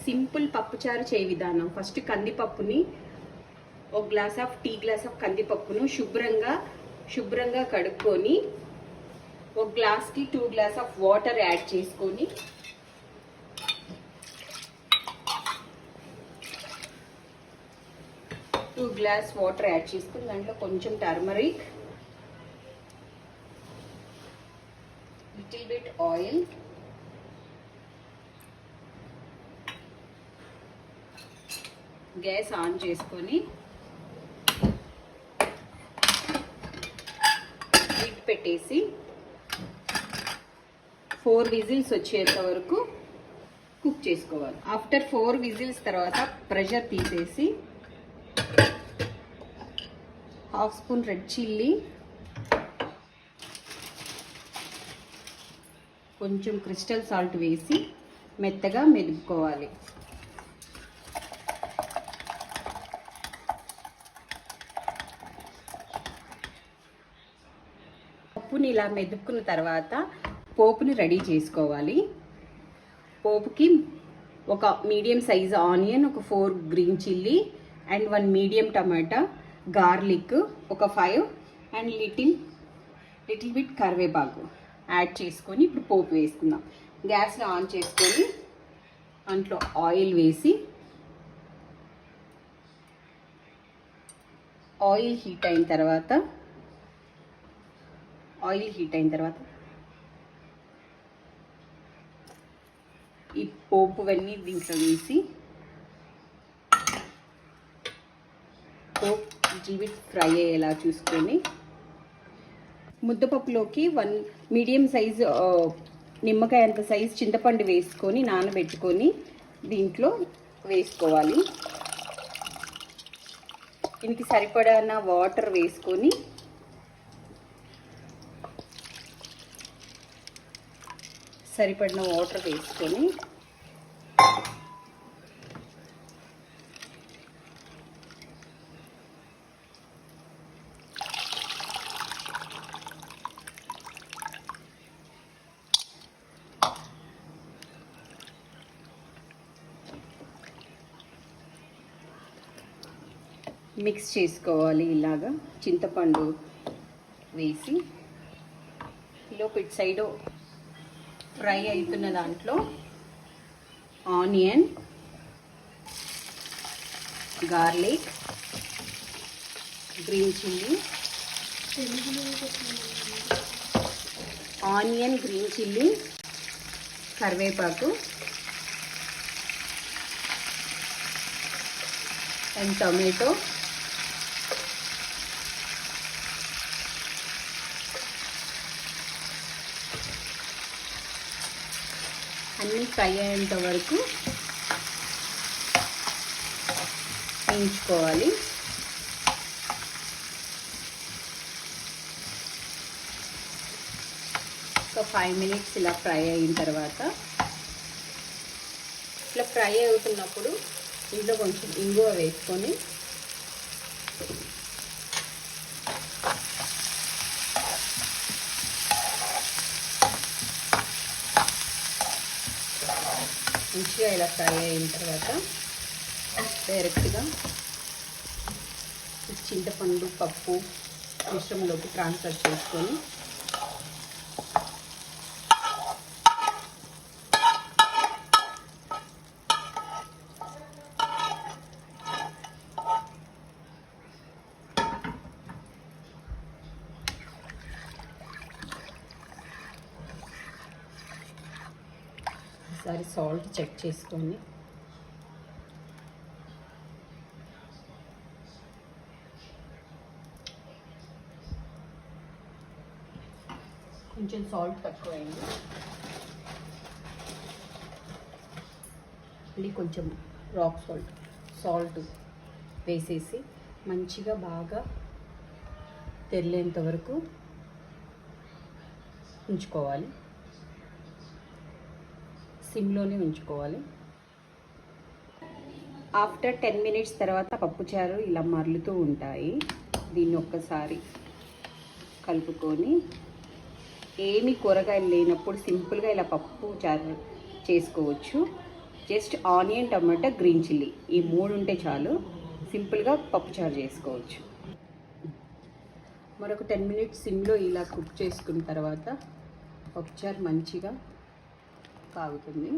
Simple పప్పుచారు చేయ విధానం. ఫస్ట్ కందిపప్పుని ఒక టీ గ్లాస్ ఆఫ్ కందిపప్పును శుభ్రంగా కడుక్కొని ఒక గ్లాస్కి 2 గ్లాస్ ఆఫ్ వాటర్ యాడ్ చేసుకొని దాంట్లో కొంచెం turmeric, little bit oil, gas on చేసుకొని లిడ్ పెట్టేసి 4 విజిల్స్ వచ్చేంత వరకు కుక్ చేసుకోవాలి. ఆఫ్టర్ 4 విజిల్స్ తర్వాత ప్రెషర్ తీసేసి 1/2 స్పూన్ రెడ్ చిల్లీ, కొంచెం క్రిస్టల్ సాల్ట్ వేసి మెత్తగా మెదుపుకోవాలి. పప్పుని ఇలా మెదుపుకున్న తర్వాత పోపుని రెడీ చేసుకోవాలి. పోపుకి ఒక మీడియం సైజ్ ఆనియన్, ఒక 4 green chilli and 1 medium tomato, garlic ఒక 5 అండ్ లిటిల్ బిట్ కరివేపాకు యాడ్ చేసుకొని ఇప్పుడు పోపు వేసుకుందాం. గ్యాస్ని ఆన్ చేసుకొని దాంట్లో ఆయిల్ వేసి ఆయిల్ హీట్ అయిన తర్వాత ఈ పోపువన్నీ దీంట్లో వేసి పోపు జీవిట్ ఫ్రై అయ్యేలా చూసుకొని ముద్దపప్పులోకి 1 మీడియం సైజ్ నిమ్మకాయ అంత సైజ్ చింతపండు వేసుకొని నానబెట్టుకొని దీంట్లో వేసుకోవాలి. దీనికి సరిపడాన వాటర్ వేసుకొని మిక్స్ చేసుకోవాలి. ఇలాగా చింతపండు వేసి ఇటు సైడ్ ఫ్రై అవుతున్న దాంట్లో ఆనియన్, గార్లిక్, గ్రీన్ చిల్లీ, కరివేపాకు అండ్ టొమాటో అన్నీ ఫ్రై అయ్యేంత వరకు వేయించుకోవాలి. ఒక 5 మినిట్స్ ఇలా ఫ్రై అయిన తర్వాత ఇట్లా ఫ్రై అవుతున్నప్పుడు ఇందులో కొంచెం ఇంగువ వేసుకొని మంచిగా ఇలా ఫ్రై అయిన తర్వాత డైరెక్ట్గా చింతపండు పప్పు మిశ్రమంలోకి ట్రాన్స్ఫర్ చేసుకొని ఒకసారి సాల్ట్ చెక్ చేసుకొని కొంచెం సాల్ట్ తక్కువైంది, మళ్ళీ కొంచెం రాక్ సాల్ట్ వేసేసి మంచిగా బాగా తెల్లేంత వరకు ఉంచుకోవాలి. సిమ్లోనే ఉంచుకోవాలి. ఆఫ్టర్ 10 మినిట్స్ తర్వాత పప్పుచారు ఇలా మరలుతూ ఉంటాయి. దీన్ని ఒక్కసారి కలుపుకొని ఏమి కూరగాయలు లేనప్పుడు సింపుల్గా ఇలా పప్పు చారు చేసుకోవచ్చు. జస్ట్ ఆనియన్, టమాటా, గ్రీన్ చిల్లీ ఈ 3 ఉంటే చాలు. సింపుల్గా పప్పుచారు చేసుకోవచ్చు. మరొక 10 మినిట్స్ సిమ్లో ఇలా కుక్ చేసుకున్న తర్వాత పప్పుచారు మంచిగా కాగుతుంది.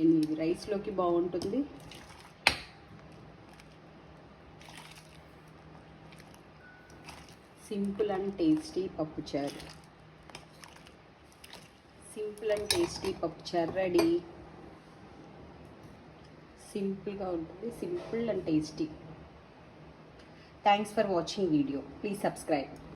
ఇది రైస్లోకి బాగుంటుంది. సింపుల్ అండ్ టేస్టీ పప్పుచారు. సింపుల్ అండ్ టేస్టీ పప్పుచారు రెడీ. సింపుల్గా ఉంటుంది, simple and tasty. Thanks for watching video. Please subscribe.